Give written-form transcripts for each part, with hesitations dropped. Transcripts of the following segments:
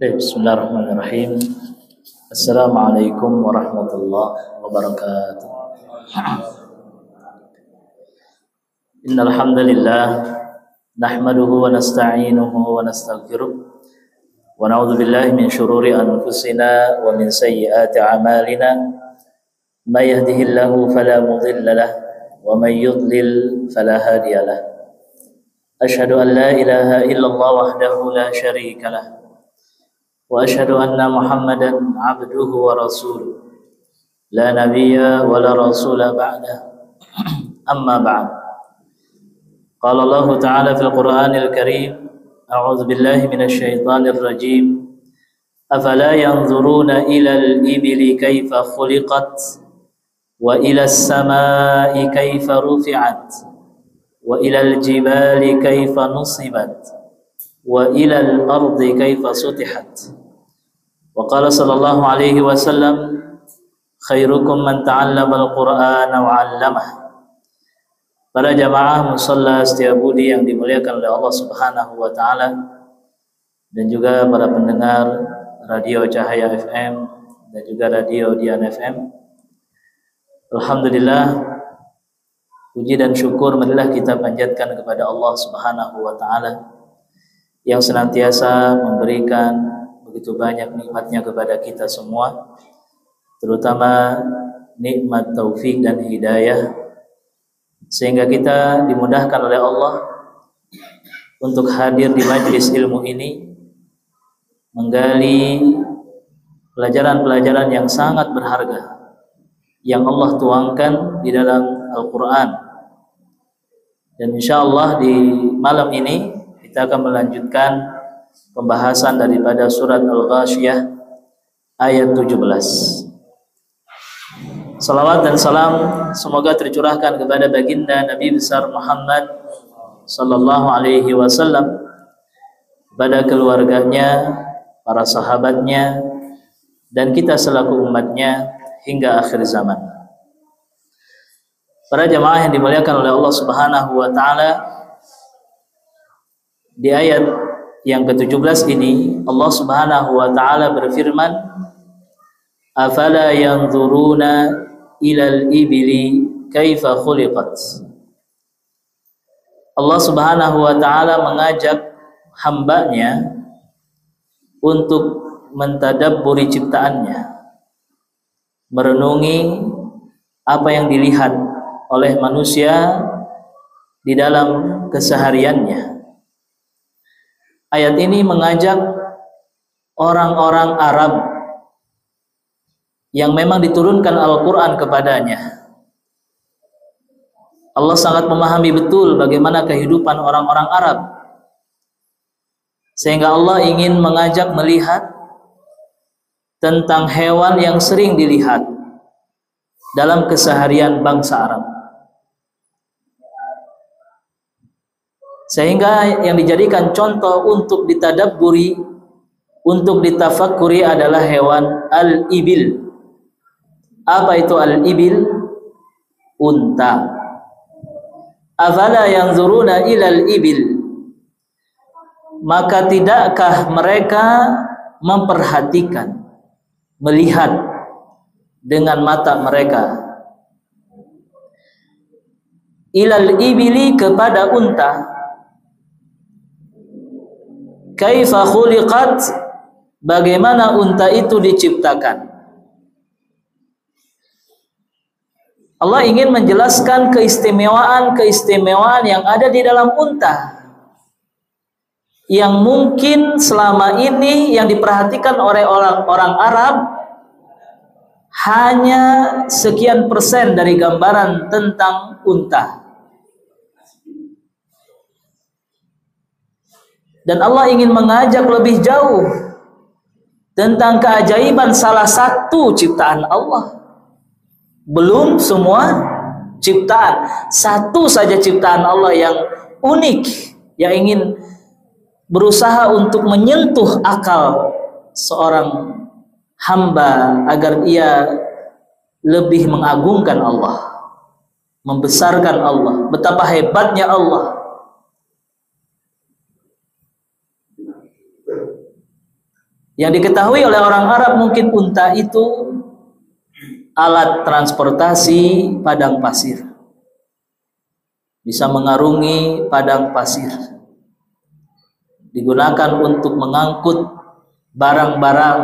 Bismillahirrahmanirrahim. Assalamualaikum warahmatullahi wabarakatuh. Innal hamdalillah nahmaduhu wa nasta'inuhu wa nastaghfiruh wa na'udzu billahi min shururi anfusina wa min sayyiati a'malina. May yahdihillahu fala mudilla lahu wa may yudlil fala hadiya lahu. Asyhadu an la ilaha illallah wahdahu la syarika lahu wa asyhadu anna Muhammadan abduhu wa rasuluh la nabiyya wa la rasula ba'dah. Amma ba'd. Qala Allah ta'ala fil Qur'anil Karim, a'udzu billahi minasy syaithanir rajim. Afala yanzuruna ilal ibili kaifa khuliqat wa ilas samai kaifa rufi'at wa ilal jibali kaifa nusibat wa ilal ardi kaifa sutihat. Wa qala sallallahu alaihi wasallam, khairukum man ta'allama al-Qur'ana wa 'allamah. Para jamaah musalla Setiabudi yang dimuliakan oleh Allah Subhanahu wa taala, dan juga para pendengar Radio Cahaya FM dan juga Radio Dian FM. Alhamdulillah, puji dan syukur marilah kita panjatkan kepada Allah Subhanahu wa taala yang senantiasa memberikan begitu banyak nikmatnya kepada kita semua, terutama nikmat taufik dan hidayah, sehingga kita dimudahkan oleh Allah untuk hadir di majelis ilmu ini, menggali pelajaran-pelajaran yang sangat berharga yang Allah tuangkan di dalam Al-Quran. Dan insyaallah di malam ini kita akan melanjutkan pembahasan daripada surat Al-Ghasyiyah ayat 17. Salawat dan salam semoga tercurahkan kepada baginda Nabi besar Muhammad sallallahu alaihi wasallam, kepada keluarganya, para sahabatnya, dan kita selaku umatnya hingga akhir zaman. Para jamaah yang dimuliakan oleh Allah Subhanahu wa taala, di ayat yang ke-17 ini Allah Subhanahu wa taala berfirman, afala yanzuruna ilal ibili kaifa khuliqat. Allah Subhanahu wa taala mengajak hambanya untuk mentadabburi ciptaannya, merenungi apa yang dilihat oleh manusia di dalam kesehariannya. Ayat ini mengajak orang-orang Arab yang memang diturunkan Al-Quran kepadanya. Allah sangat memahami betul bagaimana kehidupan orang-orang Arab, sehingga Allah ingin mengajak melihat tentang hewan yang sering dilihat dalam keseharian bangsa Arab, sehingga yang dijadikan contoh untuk ditadabburi, untuk ditafakkuri adalah hewan al-ibil. Apa itu al-ibil? Unta. Afala yanzuruna ilal ibil, maka tidakkah mereka memperhatikan, melihat dengan mata mereka, ilal ibili, kepada unta, kaifa khuliqat, bagaimana unta itu diciptakan. Allah ingin menjelaskan keistimewaan yang ada di dalam unta. yang mungkin selama ini yang diperhatikan oleh orang Arab hanya sekian persen dari gambaran tentang unta. Dan Allah ingin mengajak lebih jauh tentang keajaiban salah satu ciptaan Allah. Belum semua ciptaan, satu saja ciptaan Allah yang unik, yang ingin berusaha untuk menyentuh akal seorang hamba agar ia lebih mengagungkan Allah, membesarkan Allah, betapa hebatnya Allah. Yang diketahui oleh orang Arab mungkin unta itu alat transportasi padang pasir, bisa mengarungi padang pasir, digunakan untuk mengangkut barang-barang,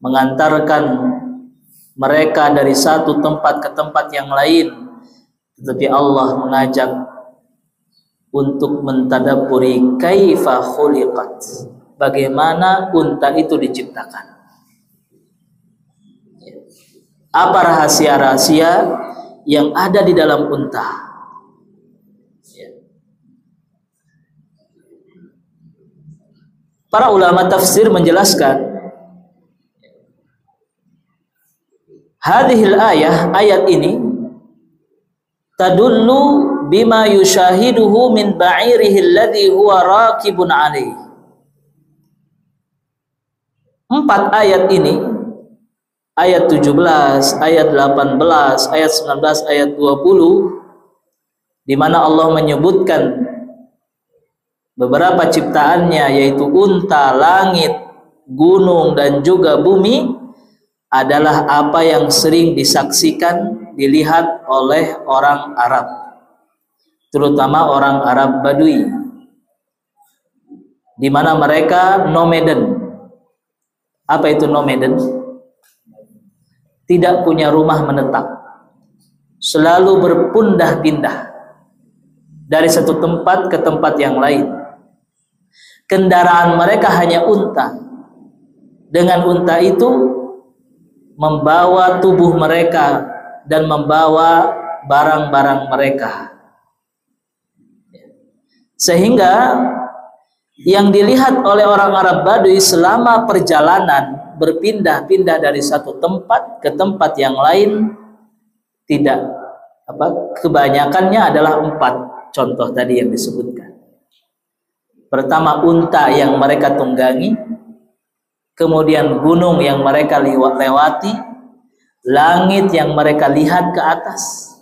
mengantarkan mereka dari satu tempat ke tempat yang lain. Tetapi Allah mengajak untuk mentadabburi kaifa khuliqat, bagaimana unta itu diciptakan. Apa rahasia-rahasia yang ada di dalam unta? Para ulama tafsir menjelaskan, hadhil ayat ini tadullu bima yushahiduhu min ba'irihi alladhi huwa raqibun alaihi. 4 ayat ini, ayat 17, ayat 18, ayat 19, ayat 20, di mana Allah menyebutkan beberapa ciptaannya, yaitu unta, langit, gunung, dan juga bumi, adalah apa yang sering disaksikan, dilihat oleh orang Arab, terutama orang Arab Badui, di mana mereka nomaden. Apa itu nomaden? Tidak punya rumah menetap, selalu berpindah-pindah dari satu tempat ke tempat yang lain. Kendaraan mereka hanya unta. Dengan unta itu membawa tubuh mereka dan membawa barang-barang mereka, sehingga yang dilihat oleh orang Arab Badui selama perjalanan berpindah-pindah dari satu tempat ke tempat yang lain, tidak kebanyakannya adalah 4 contoh tadi yang disebutkan. Pertama, unta yang mereka tunggangi, kemudian gunung yang mereka lewati, langit yang mereka lihat ke atas,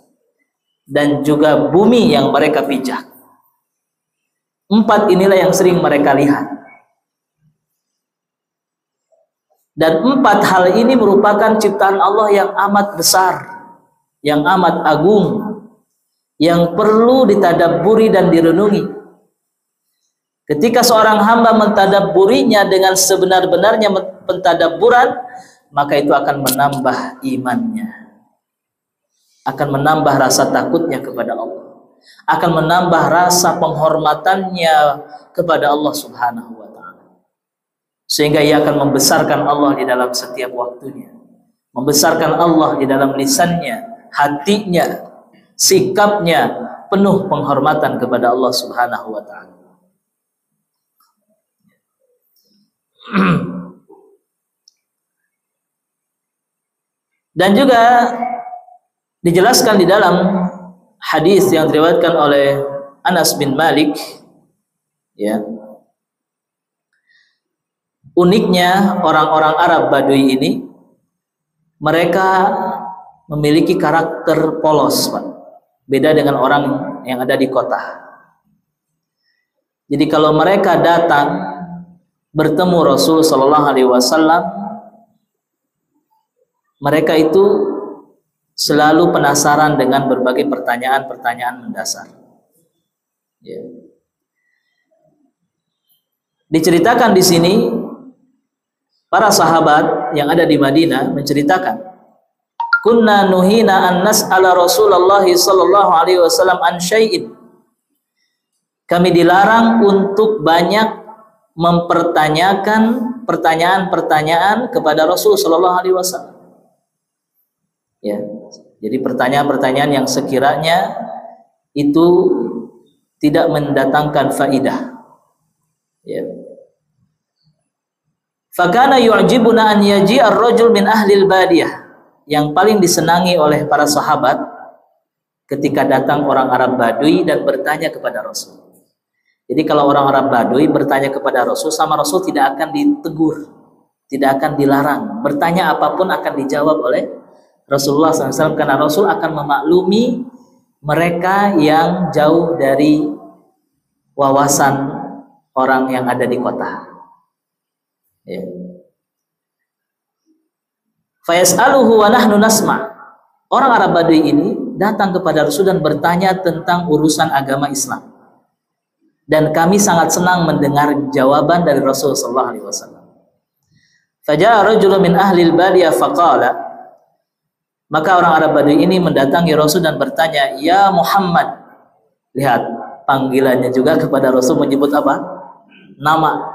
dan juga bumi yang mereka pijak. 4 inilah yang sering mereka lihat. Dan 4 hal ini merupakan ciptaan Allah yang amat besar, yang amat agung, yang perlu ditadabburi dan direnungi. Ketika seorang hamba mentadabburinya dengan sebenar-benarnya pentadabburan, maka itu akan menambah imannya, akan menambah rasa takutnya kepada Allah, akan menambah rasa penghormatannya kepada Allah Subhanahu wa ta'ala, sehingga ia akan membesarkan Allah di dalam setiap waktunya, membesarkan Allah di dalam lisannya, hatinya, sikapnya, penuh penghormatan kepada Allah Subhanahu wa ta'ala. Dan juga dijelaskan di dalam hadis yang diriwayatkan oleh Anas bin Malik, ya, uniknya orang-orang Arab Badui ini, mereka memiliki karakter polos, Pak. Beda dengan orang yang ada di kota. Jadi kalau mereka datang bertemu Rasul Sallallahu Alaihi Wasallam, mereka itu selalu penasaran dengan berbagai pertanyaan-pertanyaan mendasar. Ya. Diceritakan di sini, para sahabat yang ada di Madinah menceritakan, kunna nuhina an nas'ala Rasulullah sallallahu alaihi wasallam an syai'in. kami dilarang untuk banyak mempertanyakan pertanyaan-pertanyaan kepada Rasul sallallahu alaihi wasallam. Ya. Jadi pertanyaan-pertanyaan yang sekiranya itu tidak mendatangkan faidah. Ya. Fakana yu'jibuna an yaji'a ar-rajul min ahli al-badiyah. Yang paling disenangi oleh para sahabat ketika datang orang Arab Badui dan bertanya kepada Rasul. Jadi kalau orang Arab Badui bertanya kepada Rasul, sama Rasul tidak akan ditegur, tidak akan dilarang. Bertanya apapun akan dijawab oleh Rasulullah SAW, karena Rasul akan memaklumi mereka yang jauh dari wawasan orang yang ada di kota. Ya. Fayas'aluhu wa nahnu nasma'. Orang Arab Badui ini datang kepada Rasul dan bertanya tentang urusan agama Islam. Dan kami sangat senang mendengar jawaban dari Rasul sallallahu alaihi wasallam. Faja'a rajulun min ahli al-badiyah faqala. Maka orang Arab Badui ini mendatangi Rasul dan bertanya, "Ya Muhammad." Lihat, panggilannya juga kepada Rasul menyebut apa? Nama.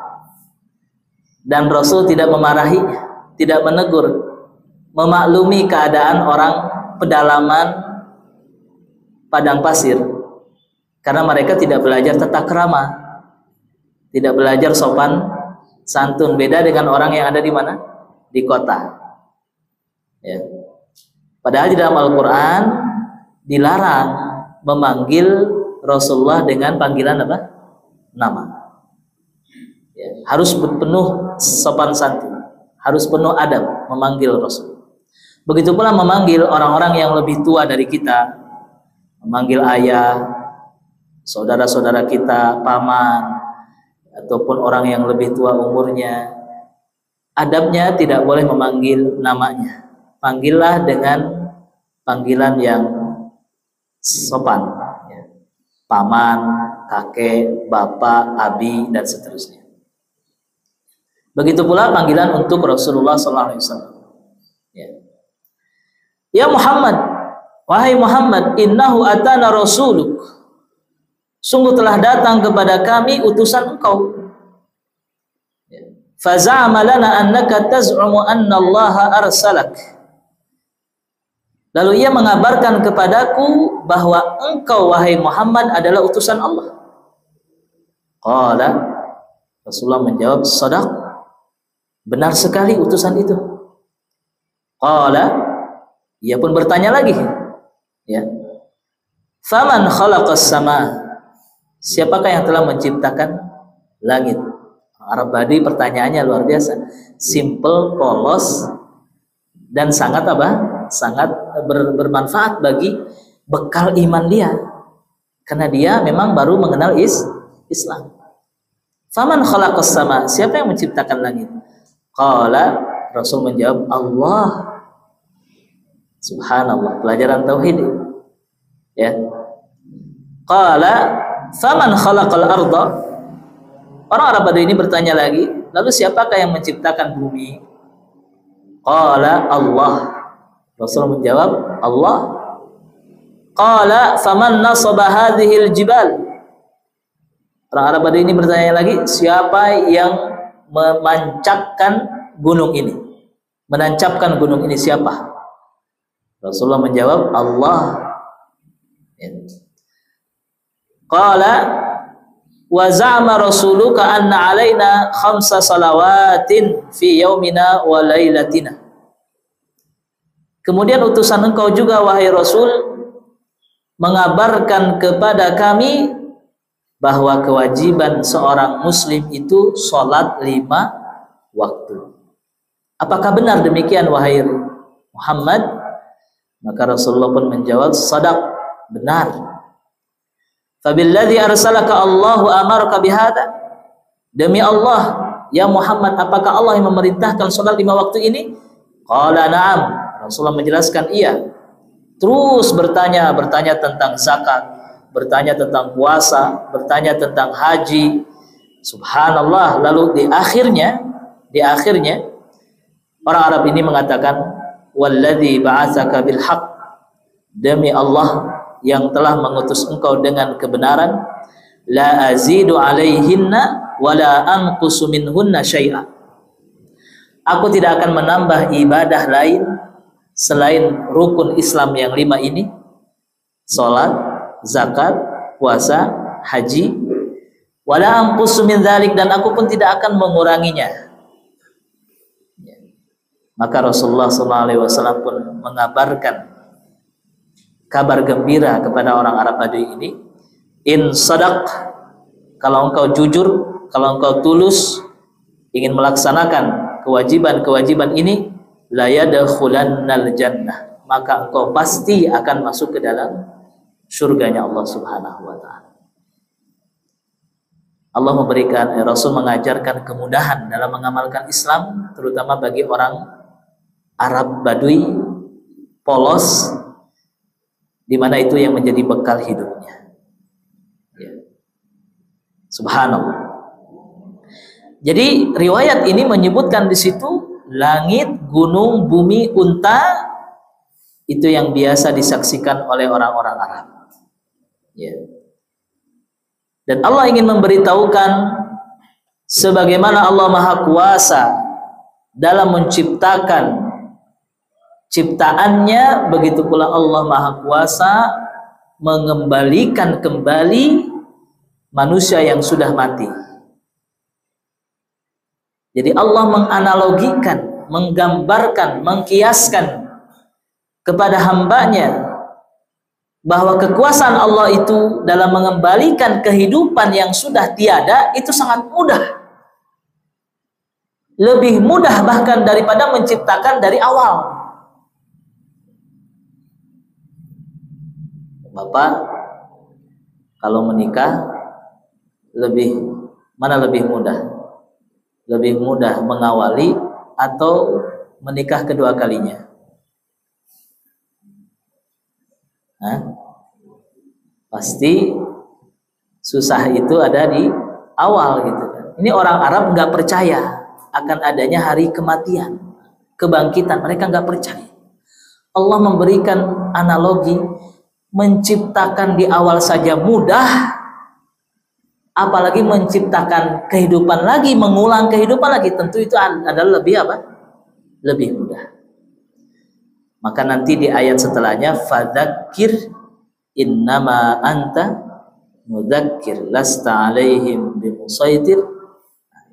Dan Rasul tidak memarahi, tidak menegur, memaklumi keadaan orang pedalaman padang pasir. Karena mereka tidak belajar tata krama, tidak belajar sopan santun, beda dengan orang yang ada di mana? Di kota. Ya. Padahal di dalam Al-Quran dilarang memanggil Rasulullah dengan panggilan apa? Nama. Ya. Harus penuh sopan santun, harus penuh adab memanggil Rasul. Begitu pula memanggil orang-orang yang lebih tua dari kita, memanggil ayah, saudara-saudara kita, paman, ataupun orang yang lebih tua umurnya. Adabnya tidak boleh memanggil namanya. Panggillah dengan panggilan yang sopan. Ya. Paman, kakek, bapak, abi, dan seterusnya. Begitu pula panggilan untuk Rasulullah SAW. Ya. Ya Muhammad, wahai Muhammad, innahu atana rasuluk. Sungguh telah datang kepada kami utusan engkau. Faza'ama lana annaka taz'umu anna Allah arsalak. Lalu ia mengabarkan kepadaku bahwa engkau wahai Muhammad adalah utusan Allah. Qala, Rasulullah menjawab, shadaq. Benar sekali utusan itu. Qala, ia pun bertanya lagi. Ya. Faman khalaqas sama. Siapakah yang telah menciptakan langit? Arab Badui pertanyaannya luar biasa, simple, polos, dan sangat apa? Sangat bermanfaat bagi bekal iman dia, karena dia memang baru mengenal Islam. Faman khalaqas sama, siapa yang menciptakan langit? Qala, Rasul menjawab, Allah. Subhanallah, pelajaran tauhid. Ya. Qala, faman khalaqal arda. Orang Arab Badui ini bertanya lagi, lalu siapakah yang menciptakan bumi? Qala Allah. Rasul menjawab, Allah. Qala faman nasaba hadhil jibal. Orang Arab Badui ini bertanya lagi, siapa yang memancapkan gunung ini? Menancapkan gunung ini siapa? Rasulullah menjawab, Allah. Qala wa za'ama rasuluka anna alaina khamsa salawatin fi yaumina wa lailatina. Kemudian utusan engkau juga wahai Rasul mengabarkan kepada kami bahwa kewajiban seorang muslim itu sholat 5 waktu. Apakah benar demikian wahai Muhammad? Maka Rasulullah pun menjawab, shadaq, benar. Fabilladzi arsalaka Allahu amaraka bihada. Demi Allah, ya Muhammad, apakah Allah yang memerintahkan salat 5 waktu ini? Qala na'am. Rasulullah menjelaskan iya. Terus bertanya tentang zakat, bertanya tentang puasa, bertanya tentang haji. Subhanallah. Lalu di akhirnya orang Arab ini mengatakan, walladzi ba'atsaka bil haqq. Demi Allah yang telah mengutus engkau dengan kebenaran, la azidu alaihinna wa la anqusu minhunna syai'a. Aku tidak akan menambah ibadah lain selain rukun Islam yang 5 ini, salat, zakat, puasa, haji, wala anqusu min dzalik, dan aku pun tidak akan menguranginya. Maka Rasulullah SAW pun mengabarkan kabar gembira kepada orang Arab Badui ini, in sadaq, kalau engkau jujur, kalau engkau tulus ingin melaksanakan kewajiban-kewajiban ini, la yadkhulannal jannah, maka engkau pasti akan masuk ke dalam surganya Allah Subhanahu wa taala. Allah memberikan, Rasul mengajarkan kemudahan dalam mengamalkan Islam, terutama bagi orang Arab Badui polos, di mana itu yang menjadi bekal hidupnya. Ya. Subhanallah. Jadi riwayat ini menyebutkan di situ langit, gunung, bumi, unta, itu yang biasa disaksikan oleh orang-orang Arab. Ya. Dan Allah ingin memberitahukan sebagaimana Allah Maha Kuasa dalam menciptakan ciptaannya, begitu pula Allah Maha Kuasa mengembalikan kembali manusia yang sudah mati. Jadi Allah menganalogikan, menggambarkan, mengkiaskan kepada hambanya bahwa kekuasaan Allah itu dalam mengembalikan kehidupan yang sudah tiada itu sangat mudah. Lebih mudah bahkan daripada menciptakan dari awal. Bapak kalau menikah mana lebih mudah? Lebih mudah mengawali atau menikah kedua kalinya? Pasti susah itu ada di awal gitu kan. Ini orang Arab nggak percaya akan adanya hari kematian, kebangkitan. Mereka nggak percaya. Allah memberikan analogi, menciptakan di awal saja mudah, apalagi menciptakan kehidupan lagi, mengulang kehidupan lagi, tentu itu adalah lebih apa? Lebih mudah. Maka nanti di ayat setelahnya, fadzakir innama anta mudzakir lasta alaihim bimusaitir.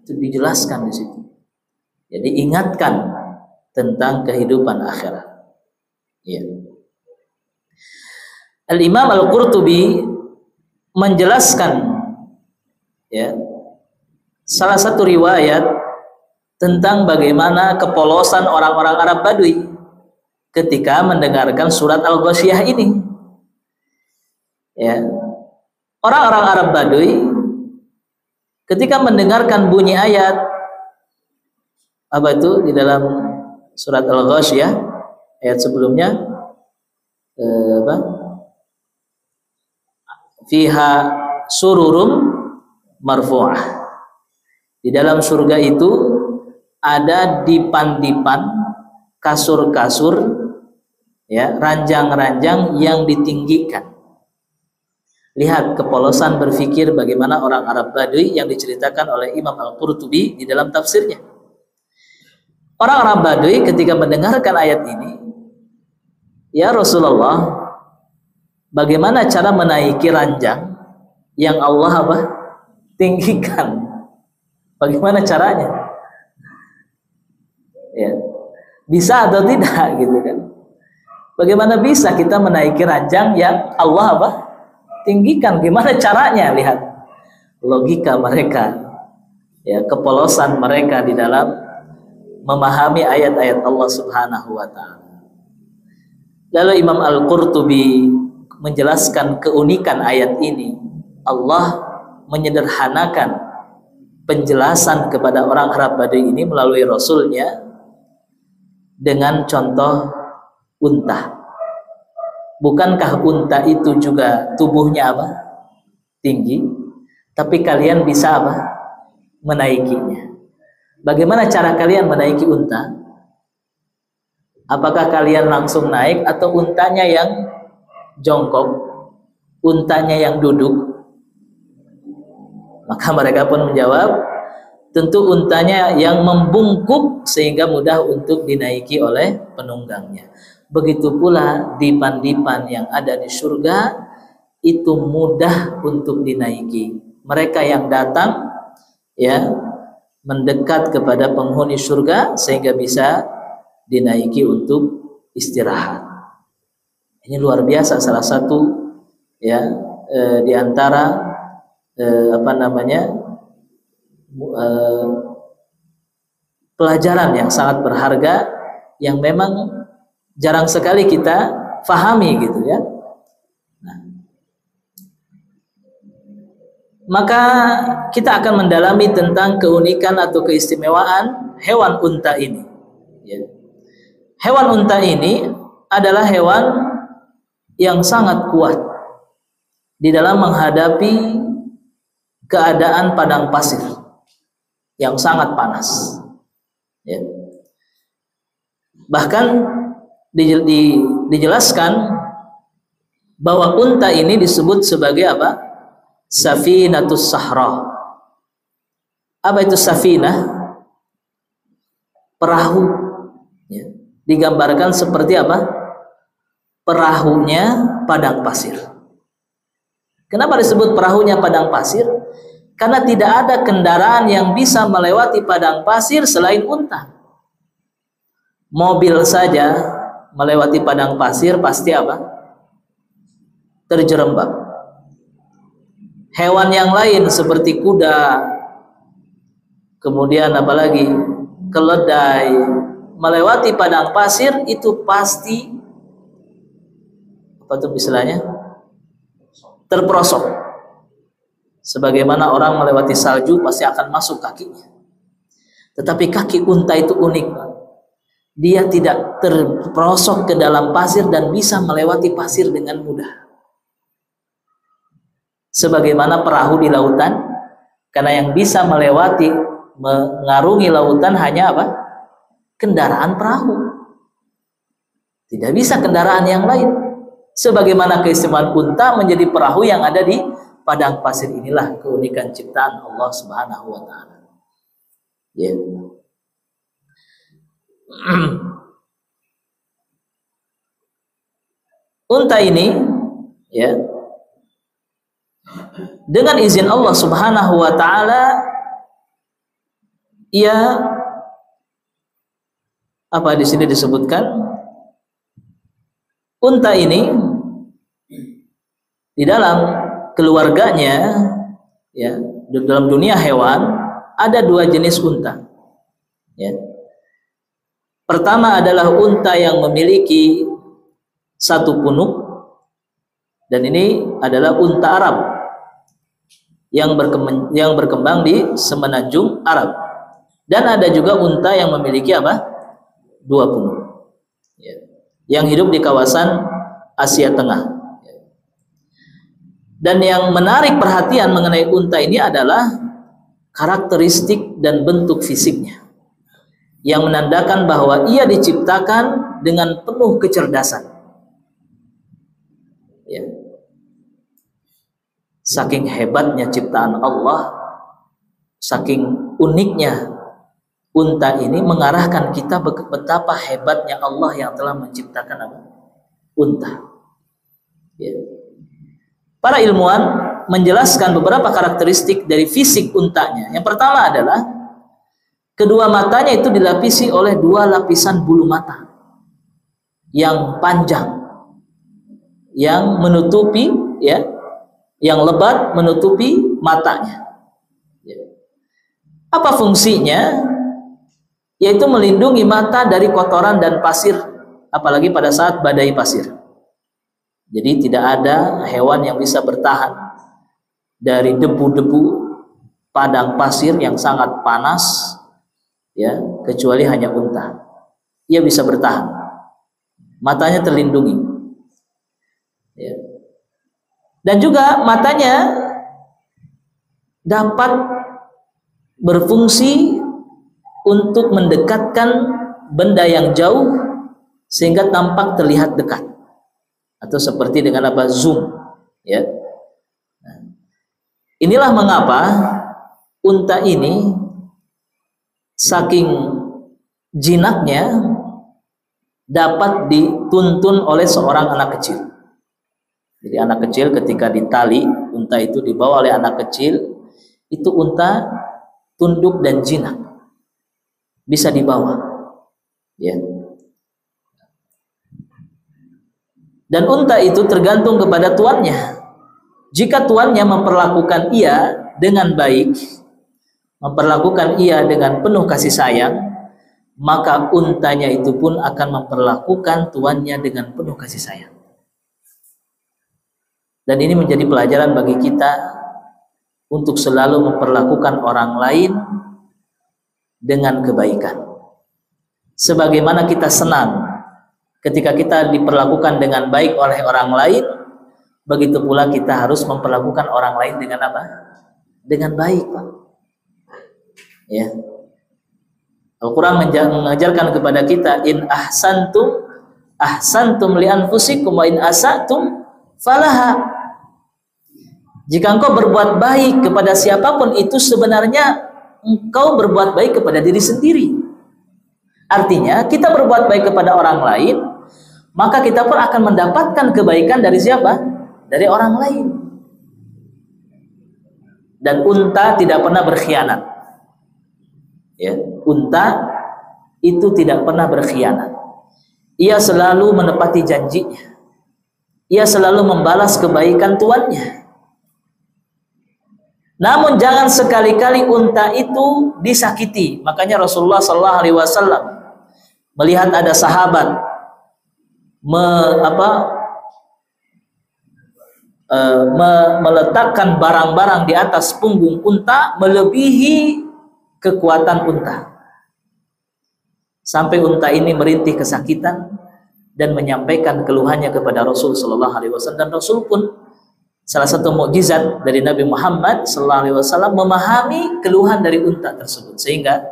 Itu dijelaskan di situ. Jadi ingatkan tentang kehidupan akhirat. Ya. Al-Imam Al-Qurtubi menjelaskan ya salah satu riwayat tentang bagaimana kepolosan orang-orang Arab Badui ketika mendengarkan surat Al-Ghasyiyah ini. Ya. Orang-orang Arab Badui ketika mendengarkan bunyi ayat apa itu di dalam surat Al-Ghasyiyah, ayat sebelumnya fiha sururum marfu'ah. Di dalam surga itu ada dipan-dipan, kasur-kasur, ya, ranjang-ranjang yang ditinggikan. Lihat kepolosan berpikir bagaimana orang Arab Badui yang diceritakan oleh Imam Al-Qurtubi di dalam tafsirnya. Orang Arab Badui ketika mendengarkan ayat ini, ya Rasulullah, bagaimana cara menaiki ranjang yang Allah tinggikan? Bagaimana caranya? Ya. Bisa atau tidak gitu kan? Bagaimana bisa kita menaiki ranjang yang Allah tinggikan? Gimana caranya? Lihat logika mereka, ya, kepolosan mereka di dalam memahami ayat-ayat Allah Subhanahu wa taala. Lalu Imam Al-Qurtubi menjelaskan keunikan ayat ini. Allah menyederhanakan penjelasan kepada orang Arab Badui ini melalui Rasulnya dengan contoh unta. Bukankah unta itu juga tubuhnya tinggi, tapi kalian bisa menaikinya? Bagaimana cara kalian menaiki unta? Apakah kalian langsung naik atau untanya yang jongkok, untanya yang duduk? Maka mereka pun menjawab, tentu untanya yang membungkuk sehingga mudah untuk dinaiki oleh penunggangnya. Begitu pula dipan-dipan yang ada di surga itu mudah untuk dinaiki. Mereka yang datang ya mendekat kepada penghuni surga sehingga bisa dinaiki untuk istirahat. Ini luar biasa, salah satu ya di antara pelajaran yang sangat berharga yang memang jarang sekali kita fahami gitu ya. Nah, maka kita akan mendalami tentang keunikan atau keistimewaan hewan unta ini ya. Hewan unta ini adalah hewan yang sangat kuat di dalam menghadapi keadaan padang pasir yang sangat panas ya. Bahkan dijelaskan bahwa unta ini disebut sebagai apa? Safinatus Sahra. Apa itu safinah? Perahu ya. Digambarkan seperti apa? Perahunya padang pasir. Kenapa disebut perahunya padang pasir? Karena tidak ada kendaraan yang bisa melewati padang pasir selain unta. Mobil saja melewati padang pasir pasti apa? Terjerembab. Hewan yang lain seperti kuda, kemudian apalagi keledai, melewati padang pasir itu pasti apa tuh istilahnya? Terperosok. Sebagaimana orang melewati salju pasti akan masuk kakinya. Tetapi kaki unta itu unik. Dia tidak terperosok ke dalam pasir dan bisa melewati pasir dengan mudah. Sebagaimana perahu di lautan, karena yang bisa melewati mengarungi lautan hanya apa? Kendaraan perahu. Tidak bisa kendaraan yang lain. Sebagaimana keistimewaan unta menjadi perahu yang ada di padang pasir, inilah keunikan ciptaan Allah Subhanahu wa taala. Ya. Unta ini ya dengan izin Allah Subhanahu wa taala ia apa di sini disebutkan unta ini di dalam keluarganya ya, di dalam dunia hewan ada dua jenis unta ya. Pertama adalah unta yang memiliki satu punuk, dan ini adalah unta Arab yang berkembang di semenanjung Arab. Dan ada juga unta yang memiliki apa? Dua punuk ya, yang hidup di kawasan Asia Tengah. Dan yang menarik perhatian mengenai unta ini adalah karakteristik dan bentuk fisiknya yang menandakan bahwa ia diciptakan dengan penuh kecerdasan ya. Saking hebatnya ciptaan Allah, saking uniknya unta ini mengarahkan kita betapa hebatnya Allah yang telah menciptakan apa? Unta ya. Para ilmuwan menjelaskan beberapa karakteristik dari fisik untanya. Yang pertama adalah kedua matanya itu dilapisi oleh dua lapisan bulu mata yang panjang, yang menutupi ya, yang lebat menutupi matanya. Apa fungsinya? Yaitu melindungi mata dari kotoran dan pasir, apalagi pada saat badai pasir. Jadi tidak ada hewan yang bisa bertahan dari debu-debu padang pasir yang sangat panas ya, kecuali hanya unta. Ia bisa bertahan. Matanya terlindungi. Ya. Dan juga matanya dapat berfungsi untuk mendekatkan benda yang jauh sehingga tampak terlihat dekat. Atau seperti dengan apa? Zoom ya. Inilah mengapa unta ini saking jinaknya dapat dituntun oleh seorang anak kecil. Jadi anak kecil ketika ditali, unta itu dibawa oleh anak kecil, itu unta tunduk dan jinak, bisa dibawa, ya. Dan unta itu tergantung kepada tuannya. Jika tuannya memperlakukan ia dengan baik, memperlakukan ia dengan penuh kasih sayang, maka untanya itu pun akan memperlakukan tuannya dengan penuh kasih sayang. Dan ini menjadi pelajaran bagi kita untuk selalu memperlakukan orang lain dengan kebaikan. Sebagaimana kita senang ketika kita diperlakukan dengan baik oleh orang lain, begitu pula kita harus memperlakukan orang lain dengan apa? Dengan baik, Pak. Ya. Al-Quran mengajarkan kepada kita, in ahsantum li anfusikum wa in asatum falaha. Jika engkau berbuat baik kepada siapapun, itu sebenarnya engkau berbuat baik kepada diri sendiri. Artinya kita berbuat baik kepada orang lain, maka kita pun akan mendapatkan kebaikan dari siapa? Dari orang lain. Dan unta tidak pernah berkhianat. Ya, unta itu tidak pernah berkhianat. Ia selalu menepati janjinya. Ia selalu membalas kebaikan tuannya. Namun jangan sekali-kali unta itu disakiti. Makanya Rasulullah SAW melihat ada sahabat meletakkan barang-barang di atas punggung unta melebihi kekuatan unta, sampai unta ini merintih kesakitan dan menyampaikan keluhannya kepada Rasul SAW. Dan Rasul pun, salah satu mukjizat dari Nabi Muhammad SAW, memahami keluhan dari unta tersebut, sehingga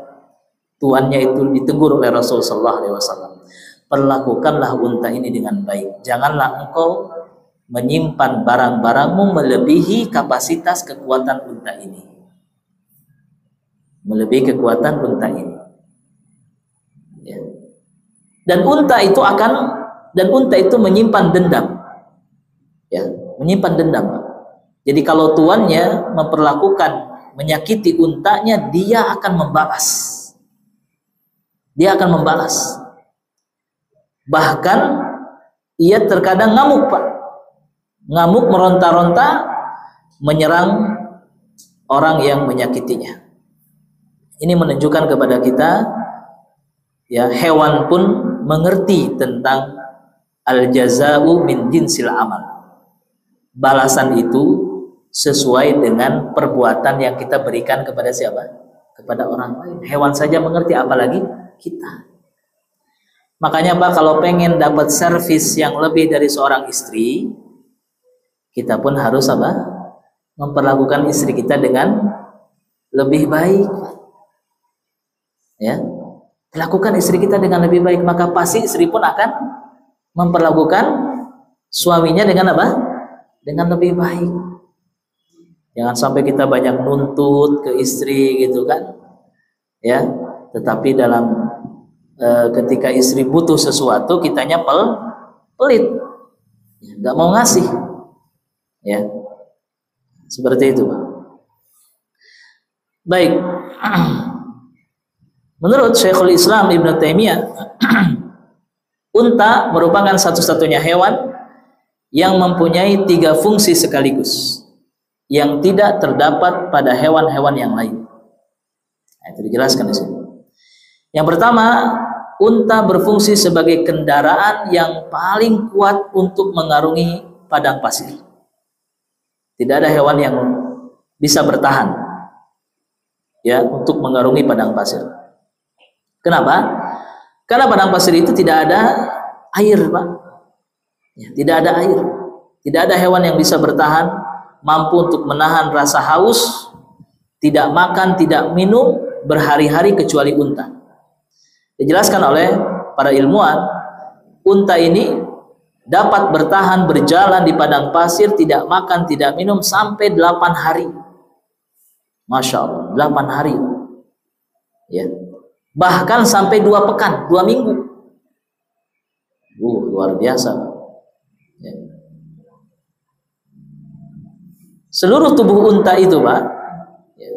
tuannya itu ditegur oleh Rasul SAW. Perlakukanlah unta ini dengan baik. Janganlah engkau menyimpan barang-barangmu melebihi kapasitas kekuatan unta ini. Melebihi kekuatan unta ini. Ya. Dan unta itu menyimpan dendam. Ya, menyimpan dendam. Jadi kalau tuannya menyakiti untanya, dia akan membalas. Dia akan membalas. Bahkan ia terkadang ngamuk, Pak. Ngamuk, meronta-ronta, menyerang orang yang menyakitinya. Ini menunjukkan kepada kita, ya, hewan pun mengerti tentang al-jaza'u min jinsil amal. Balasan itu sesuai dengan perbuatan yang kita berikan kepada siapa? Kepada orang lain. Hewan saja mengerti, apalagi kita. Makanya, Pak, kalau pengen dapat servis yang lebih dari seorang istri, kita pun harus apa? Memperlakukan istri kita dengan lebih baik. Ya, lakukan istri kita dengan lebih baik, maka pasti istri pun akan memperlakukan suaminya dengan apa? Dengan lebih baik. Jangan sampai kita banyak nuntut ke istri gitu kan, ya. Tetapi dalam ketika istri butuh sesuatu, kitanya pelit, nggak mau ngasih, ya. Seperti itu, Pak. Baik. Menurut Syekhul Islam Ibn Taimiyah, unta merupakan satu-satunya hewan yang mempunyai 3 fungsi sekaligus, yang tidak terdapat pada hewan-hewan yang lain. Nah, itu dijelaskan di sini. Yang pertama, unta berfungsi sebagai kendaraan yang paling kuat untuk mengarungi padang pasir. Tidak ada hewan yang bisa bertahan, ya, untuk mengarungi padang pasir. Kenapa? Karena padang pasir itu tidak ada air, Pak. Ya, tidak ada air. Tidak ada hewan yang bisa bertahan, mampu untuk menahan rasa haus, tidak makan, tidak minum berhari-hari kecuali unta. Dijelaskan oleh para ilmuwan, unta ini dapat bertahan berjalan di padang pasir, tidak makan, tidak minum sampai 8 hari. Masya Allah, 8 hari. Ya. Bahkan sampai 2 pekan, 2 minggu. Luar biasa. Ya. Seluruh tubuh unta itu, Pak, ya,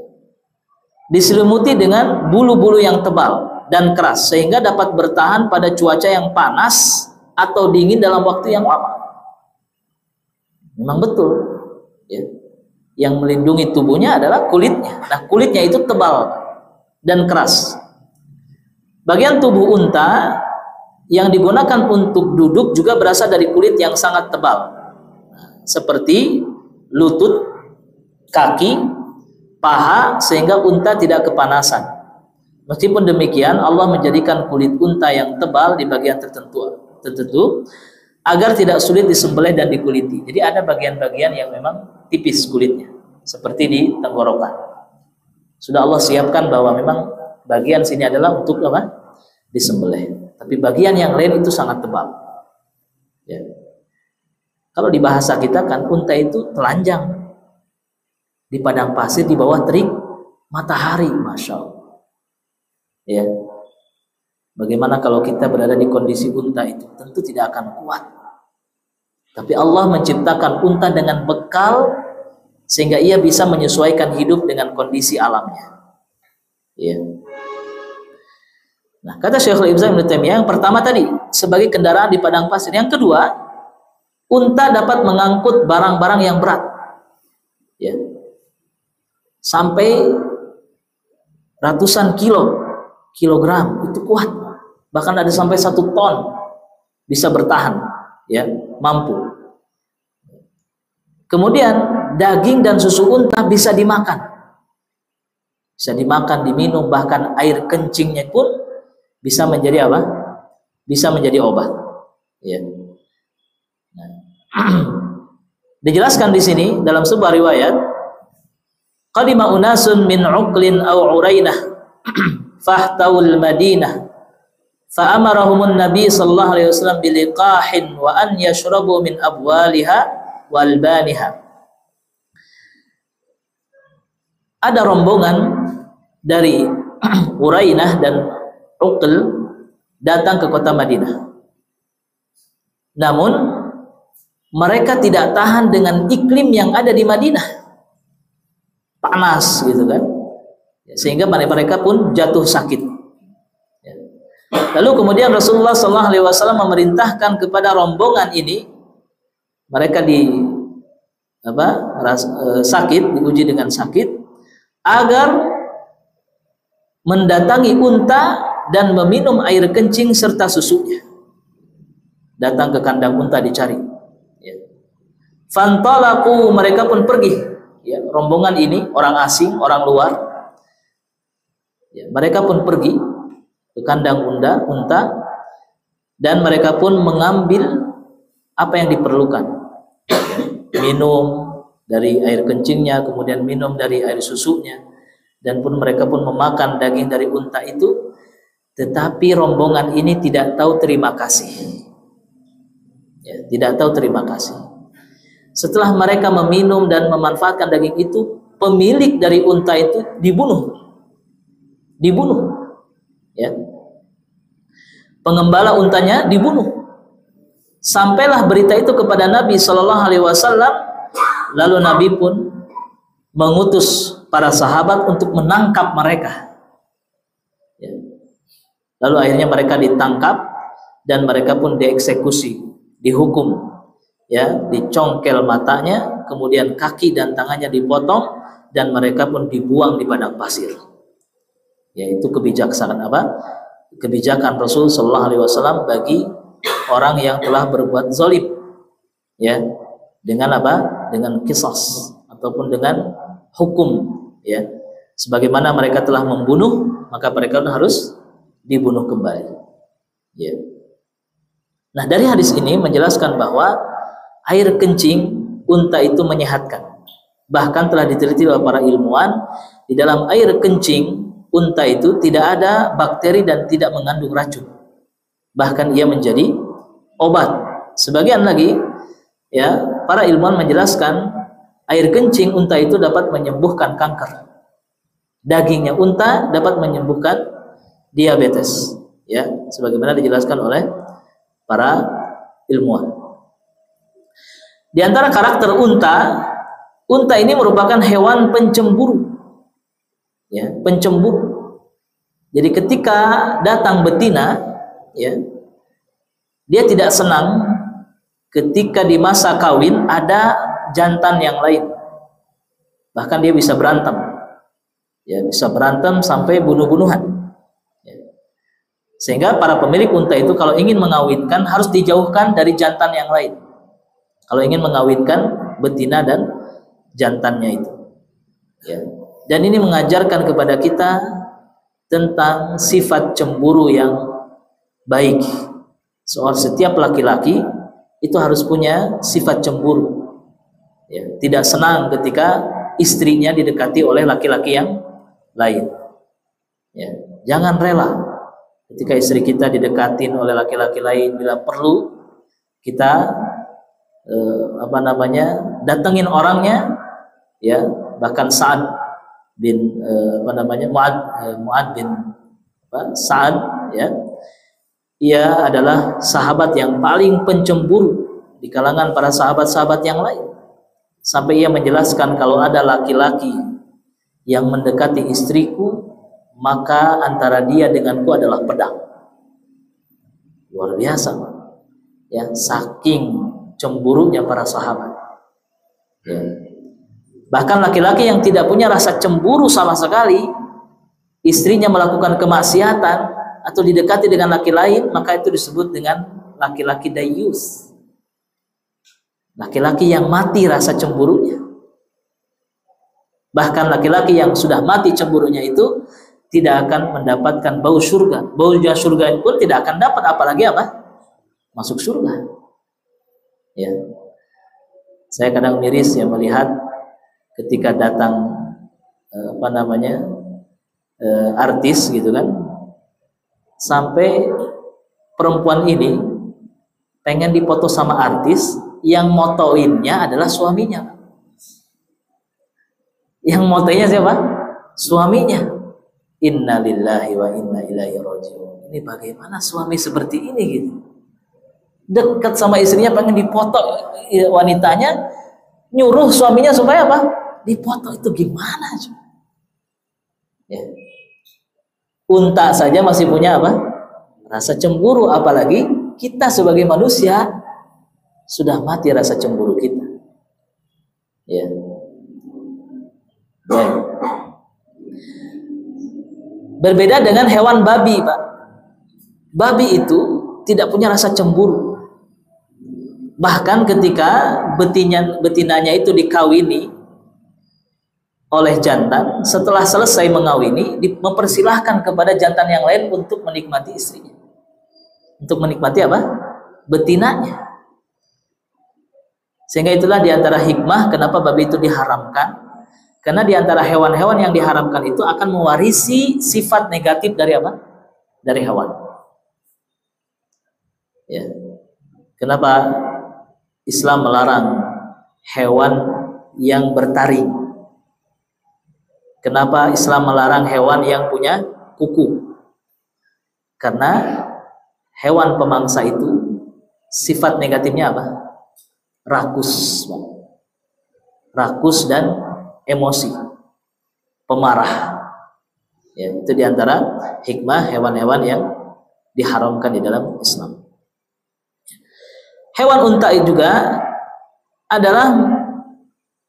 diselimuti dengan bulu-bulu yang tebal dan keras sehingga dapat bertahan pada cuaca yang panas atau dingin dalam waktu yang lama. Memang betul, ya. Yang melindungi tubuhnya adalah kulitnya. Nah, kulitnya itu tebal dan keras. Bagian tubuh unta yang digunakan untuk duduk juga berasal dari kulit yang sangat tebal, seperti lutut, kaki, paha, sehingga unta tidak kepanasan. Meskipun demikian, Allah menjadikan kulit unta yang tebal di bagian tertentu agar tidak sulit disembelih dan dikuliti. Jadi ada bagian-bagian yang memang tipis kulitnya, seperti di tenggorokan. Sudah Allah siapkan bahwa memang bagian sini adalah untuk apa? Disembelih. Tapi bagian yang lain itu sangat tebal. Ya. Kalau di bahasa kita kan unta itu telanjang di padang pasir di bawah terik matahari, Masya Allah. Ya. Bagaimana kalau kita berada di kondisi unta itu? Tentu tidak akan kuat. Tapi Allah menciptakan unta dengan bekal sehingga ia bisa menyesuaikan hidup dengan kondisi alamnya. Ya. Nah, kata Syekhul Islam Ibnu Taimiyah, yang pertama tadi sebagai kendaraan di padang pasir. Yang kedua, unta dapat mengangkut barang-barang yang berat. Ya. Sampai ratusan kilogram, itu kuat. Bahkan ada sampai 1 ton bisa bertahan, ya, mampu. Kemudian daging dan susu unta bisa dimakan. Bisa dimakan, diminum, bahkan air kencingnya pun bisa menjadi apa? Bisa menjadi obat. Ya. Nah. Dijelaskan di sini dalam sebuah riwayat, qadima unasun min uqlin aw urainah fahtawul Madinah fa amarahumun Nabi sallallahu alaihi wasallam biliqahin wa an yashrabu min abwaliha wal baniha. Ada rombongan dari Urainah dan Uql datang ke kota Madinah. Namun mereka tidak tahan dengan iklim yang ada di Madinah. Panas gitu kan. Sehingga mereka pun jatuh sakit. Lalu kemudian Rasulullah SAW memerintahkan kepada rombongan ini, mereka sakit, diuji dengan sakit, agar mendatangi unta dan meminum air kencing serta susunya. Datang ke kandang unta dicari. Fantalaku, mereka pun pergi. Ya, rombongan ini orang asing, orang luar. Ya, mereka pun pergi ke kandang unta dan mereka pun mengambil apa yang diperlukan. Ya, minum dari air kencingnya, kemudian minum dari air susunya, dan pun mereka pun memakan daging dari unta itu. Tetapi rombongan ini tidak tahu terima kasih. Ya, tidak tahu terima kasih. Setelah mereka meminum dan memanfaatkan daging itu, pemilik dari unta itu dibunuh. Ya. Pengembala untanya dibunuh. Sampailah berita itu kepada Nabi Shallallahu Alaihi Wasallam. Lalu Nabi pun mengutus para sahabat untuk menangkap mereka. Ya. Lalu akhirnya mereka ditangkap dan mereka pun dieksekusi, dihukum. Ya, dicongkel matanya, kemudian kaki dan tangannya dipotong dan mereka pun dibuang di padang pasir. Yaitu kebijaksanaan apa? Kebijakan Rasul Sallallahu Alaihi Wasallam bagi orang yang telah berbuat zalim. Ya, dengan apa? Dengan qisas ataupun dengan hukum. Ya, sebagaimana mereka telah membunuh, maka mereka harus dibunuh kembali. Ya. Nah, dari hadis ini menjelaskan bahwa air kencing unta itu menyehatkan. Bahkan telah diteliti oleh para ilmuwan, di dalam air kencing unta itu tidak ada bakteri dan tidak mengandung racun. Bahkan ia menjadi obat. Sebagian lagi, ya, para ilmuwan menjelaskan air kencing unta itu dapat menyembuhkan kanker. Dagingnya unta dapat menyembuhkan diabetes, ya, sebagaimana dijelaskan oleh para ilmuwan. Di antara karakter unta ini merupakan hewan pencemburu, ya, pencemburu. Jadi ketika datang betina, ya, dia tidak senang ketika di masa kawin ada jantan yang lain. Bahkan dia bisa berantem, ya, bisa berantem sampai bunuh-bunuhan, ya. Sehingga para pemilik unta itu kalau ingin mengawinkan harus dijauhkan dari jantan yang lain, kalau ingin mengawinkan betina dan jantannya itu, ya. Dan ini mengajarkan kepada kita tentang sifat cemburu yang baik. Setiap laki-laki itu harus punya sifat cemburu, ya, tidak senang ketika istrinya didekati oleh laki-laki yang lain, ya. Jangan rela ketika istri kita didekatin oleh laki-laki lain. Bila perlu kita datengin orangnya, ya. Bahkan Sa'ad bin Mu'ad bin Sa'ad, ya, ia adalah sahabat yang paling pencemburu di kalangan para sahabat-sahabat yang lain, sampai ia menjelaskan, kalau ada laki-laki yang mendekati istriku, maka antara dia denganku adalah pedang. Luar biasa, ya, saking cemburunya para sahabat, ya. Bahkan laki-laki yang tidak punya rasa cemburu sama sekali, istrinya melakukan kemaksiatan atau didekati dengan laki lain, maka itu disebut dengan laki-laki dayus, laki-laki yang mati rasa cemburunya. Bahkan laki-laki yang sudah mati cemburunya itu tidak akan mendapatkan bau surga. Baunya surga pun tidak akan dapat, apalagi apa? Masuk surga, ya. Saya kadang miris, ya, melihat ketika datang artis gitu kan, sampai perempuan ini pengen dipoto sama artis, yang motoinnya adalah suaminya. Yang motoinnya siapa? Suaminya. Inna lillahi wa inna ilaihi raji'un. Ini bagaimana suami seperti ini gitu? Dekat sama istrinya pengen dipoto wanitanya, nyuruh suaminya supaya apa? Dipoto. Itu gimana? Ya. Unta saja masih punya apa? Rasa cemburu, apalagi kita sebagai manusia sudah mati rasa cemburu kita, ya. Baik. Berbeda dengan hewan babi, Pak. Babi itu tidak punya rasa cemburu. Bahkan ketika betinanya itu dikawini oleh jantan, setelah selesai mengawini, mempersilahkan kepada jantan yang lain untuk menikmati istrinya, untuk menikmati apa? Betinanya. Sehingga itulah diantara hikmah kenapa babi itu diharamkan, karena diantara hewan-hewan yang diharamkan itu akan mewarisi sifat negatif dari apa? Dari hewan, ya. Kenapa Islam melarang hewan yang bertaring? Kenapa Islam melarang hewan yang punya kuku? Karena hewan pemangsa itu sifat negatifnya apa? Rakus, rakus dan emosi, pemarah. Ya, itu diantara hikmah hewan-hewan yang diharamkan di dalam Islam. Hewan unta juga adalah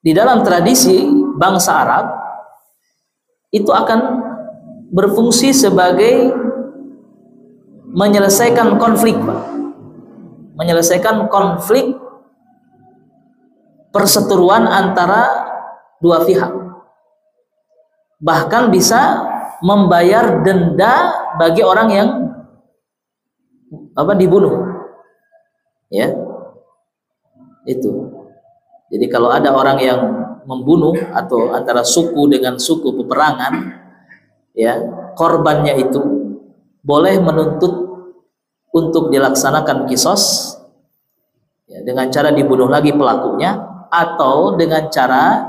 di dalam tradisi bangsa Arab itu akan berfungsi sebagai menyelesaikan konflik, Pak. Menyelesaikan konflik perseteruan antara dua pihak. Bahkan bisa membayar denda bagi orang yang dibunuh. Ya. Itu. Jadi kalau ada orang yang membunuh atau antara suku dengan suku peperangan, ya, korbannya itu boleh menuntut untuk dilaksanakan kisos, ya, dengan cara dibunuh lagi pelakunya atau dengan cara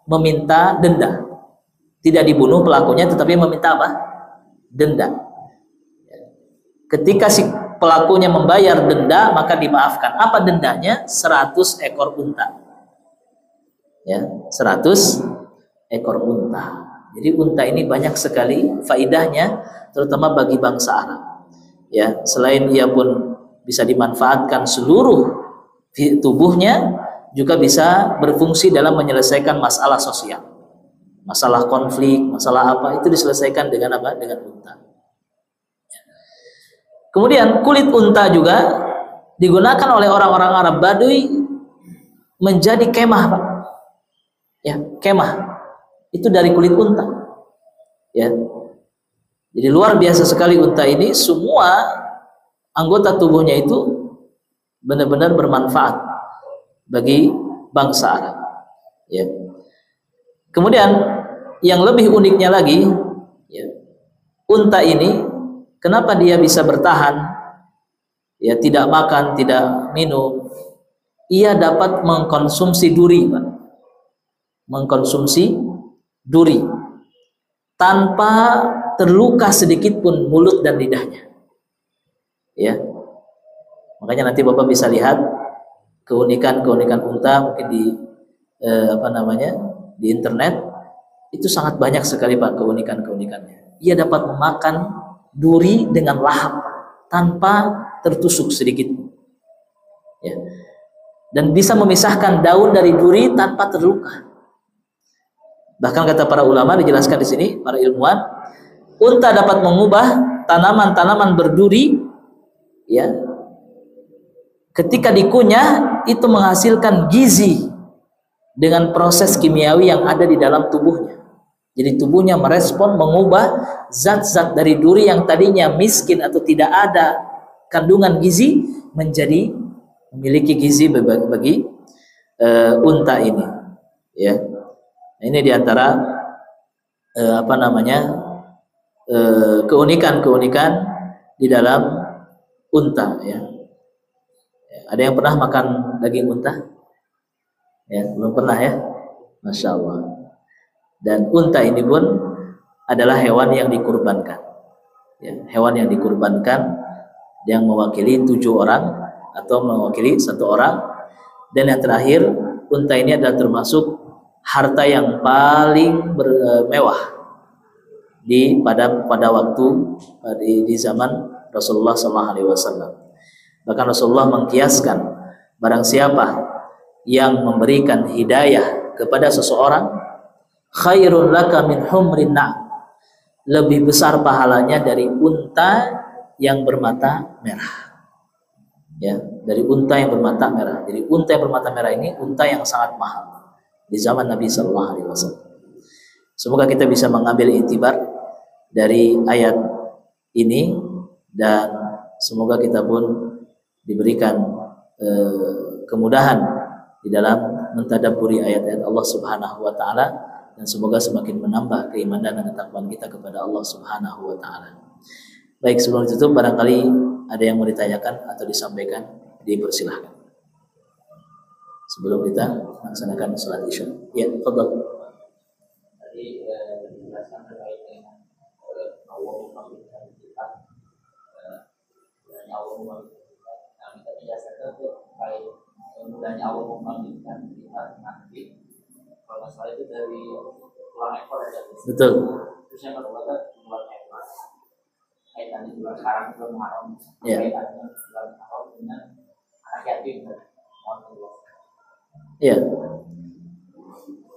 meminta denda. tidak dibunuh pelakunya, tetapi meminta apa? Denda. Ketika si pelakunya membayar denda, maka dimaafkan. Apa dendanya? 100 ekor unta. Ya, 100 ekor unta. Jadi unta ini banyak sekali faidahnya, terutama bagi bangsa Arab. Ya, selain ia pun bisa dimanfaatkan seluruh tubuhnya, juga bisa berfungsi dalam menyelesaikan masalah sosial, masalah konflik, masalah apa, itu diselesaikan dengan apa? Dengan unta. Kemudian kulit unta juga digunakan oleh orang-orang Arab Baduy menjadi kemah, Pak. Ya, kemah itu dari kulit unta. Ya, jadi luar biasa sekali unta ini. Semua anggota tubuhnya itu benar-benar bermanfaat bagi bangsa Arab. Ya. Kemudian yang lebih uniknya lagi, ya, unta ini kenapa dia bisa bertahan? Ya, tidak makan, tidak minum. Ia dapat mengkonsumsi duri, Pak. Mengkonsumsi duri tanpa terluka sedikit pun mulut dan lidahnya. Ya. Makanya nanti Bapak bisa lihat keunikan-keunikan unta mungkin di di internet, itu sangat banyak sekali, Pak, keunikan-keunikannya. Ia dapat memakan duri dengan lahap tanpa tertusuk sedikit. Ya. Dan bisa memisahkan daun dari duri tanpa terluka. Bahkan kata para ulama, dijelaskan di sini para ilmuwan, unta dapat mengubah tanaman-tanaman berduri, ya, ketika dikunyah itu menghasilkan gizi dengan proses kimiawi yang ada di dalam tubuhnya. Jadi tubuhnya merespon, mengubah zat-zat dari duri yang tadinya miskin atau tidak ada kandungan gizi menjadi memiliki gizi bagi unta ini. Ya, ini diantara keunikan-keunikan di dalam unta. Ya. Ada yang pernah makan daging unta? Ya, belum pernah ya, Masya Allah. Dan unta ini pun adalah hewan yang dikurbankan. Ya, hewan yang dikurbankan yang mewakili 7 orang atau mewakili 1 orang. Dan yang terakhir, unta ini adalah termasuk harta yang paling mewah pada waktu di zaman Rasulullah SAW. Bahkan Rasulullah mengkiaskan barang siapa yang memberikan hidayah kepada seseorang, khairun laka min humrin na'am, lebih besar pahalanya dari unta yang bermata merah. Ya, dari unta yang bermata merah. Jadi unta yang bermata merah ini unta yang sangat mahal di zaman Nabi Sallallahu Alaihi Wasallam. Semoga kita bisa mengambil iktibar dari ayat ini, dan semoga kita pun diberikan kemudahan di dalam mentadabburi ayat-ayat Allah Subhanahu wa taala, dan semoga semakin menambah keimanan dan ketakwaan kita kepada Allah Subhanahu wa taala. Baik, sebelum ditutup barangkali ada yang mau ditanyakan atau disampaikan, dipersilahkan. Sebelum kita melaksanakan salat Isya. Ya, fadhal. Tadi dijelaskan terkait dengan Allah memberikan kita dan Allah memberikan. Nah, kita menjelaskan terkait mudahnya Allah memberikan kita nanti. Kalau masalah itu dari tulang ekor ya. Betul. Terus yang kedua tulang ekor. Kaitannya tulang sarang, tulang haram. Ya. Kaitannya tulang haram dengan anak yatim. Ya.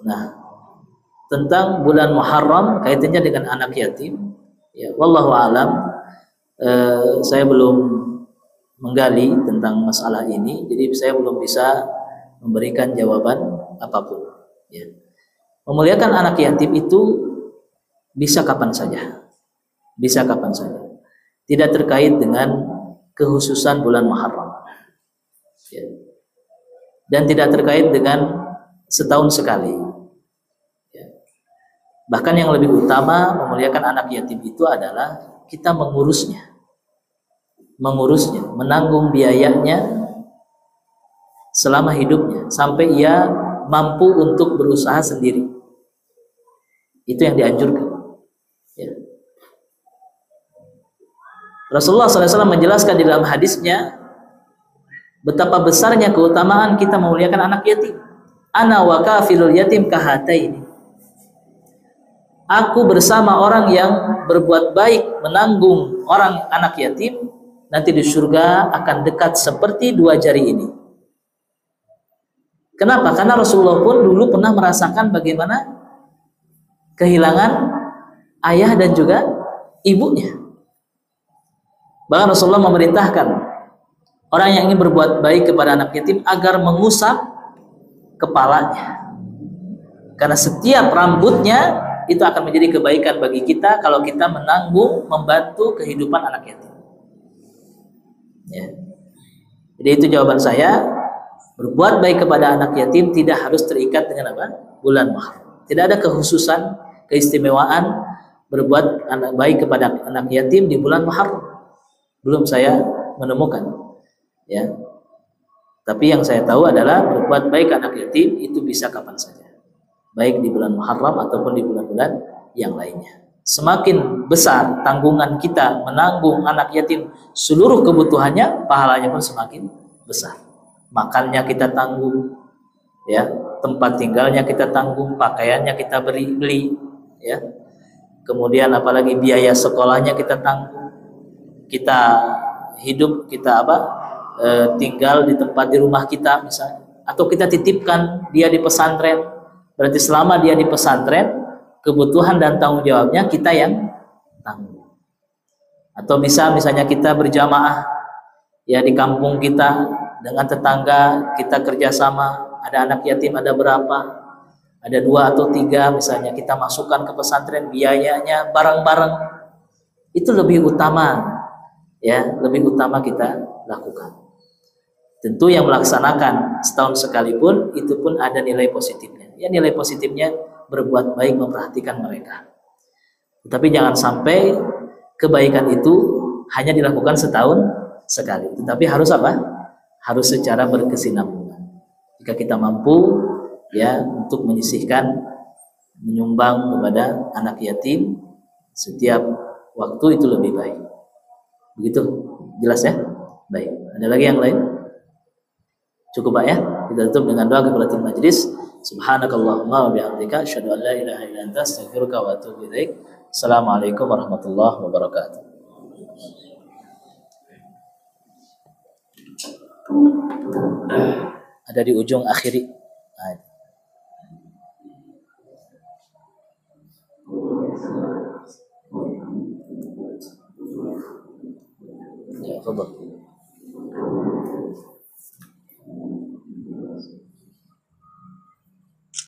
Nah, tentang bulan Muharram kaitannya dengan anak yatim, ya, wallahu alam, saya belum menggali tentang masalah ini, jadi saya belum bisa memberikan jawaban apapun. Ya. Memuliakan anak yatim itu bisa kapan saja, tidak terkait dengan kekhususan bulan Muharram. Ya. Dan tidak terkait dengan setahun sekali. Ya. Bahkan yang lebih utama memuliakan anak yatim itu adalah kita mengurusnya, menanggung biayanya selama hidupnya sampai ia mampu untuk berusaha sendiri. Itu yang dianjurkan. Ya. Rasulullah SAW menjelaskan di dalam hadisnya betapa besarnya keutamaan kita memuliakan anak yatim. Ana wa kafilul yatim kahataini. Aku bersama orang yang berbuat baik menanggung orang anak yatim nanti di surga akan dekat seperti dua jari ini. Kenapa? Karena Rasulullah pun dulu pernah merasakan bagaimana kehilangan ayah dan juga ibunya. Bahkan Rasulullah memerintahkan orang yang ingin berbuat baik kepada anak yatim agar mengusap kepalanya. Karena setiap rambutnya itu akan menjadi kebaikan bagi kita kalau kita menanggung, membantu kehidupan anak yatim. Ya. Jadi itu jawaban saya. Berbuat baik kepada anak yatim tidak harus terikat dengan apa? Bulan Muharram. Tidak ada kekhususan, keistimewaan berbuat baik kepada anak yatim di bulan Muharram. Belum saya menemukan. Ya. Tapi yang saya tahu adalah berbuat baik anak yatim itu bisa kapan saja. Baik di bulan Muharram ataupun di bulan-bulan yang lainnya. Semakin besar tanggungan kita menanggung anak yatim seluruh kebutuhannya, pahalanya pun semakin besar. Makannya kita tanggung, ya, tempat tinggalnya kita tanggung, pakaiannya kita beli, ya. Kemudian apalagi biaya sekolahnya kita tanggung. Kita hidup, kita tinggal di tempat di rumah kita misalnya, atau kita titipkan dia di pesantren. Berarti selama dia di pesantren, kebutuhan dan tanggung jawabnya kita yang tanggung. Atau bisa misalnya kita berjamaah ya di kampung kita dengan tetangga, kita kerjasama, ada anak yatim ada berapa, ada 2 atau 3 misalnya, kita masukkan ke pesantren, biayanya bareng-bareng, itu lebih utama, ya, lebih utama kita lakukan. Tentu yang melaksanakan setahun sekalipun itu pun ada nilai positifnya. Ya, nilai positifnya berbuat baik, memperhatikan mereka. Tapi jangan sampai kebaikan itu hanya dilakukan setahun sekali. Tetapi harus apa? Harus secara berkesinambungan. Jika kita mampu ya untuk menyisihkan, menyumbang kepada anak yatim setiap waktu itu lebih baik. Begitu, jelas ya? Baik. Ada lagi yang lain? Cukup Pak ya? Kita tutup dengan doa kifaratul majlis. Subhanakallahumma wa bihamdika asyhadu an la ilaha illa anta astaghfiruka wa atubu ilaik. Assalamualaikum warahmatullahi wabarakatuh. Ada di ujung akhiri. Ya, tafadhal.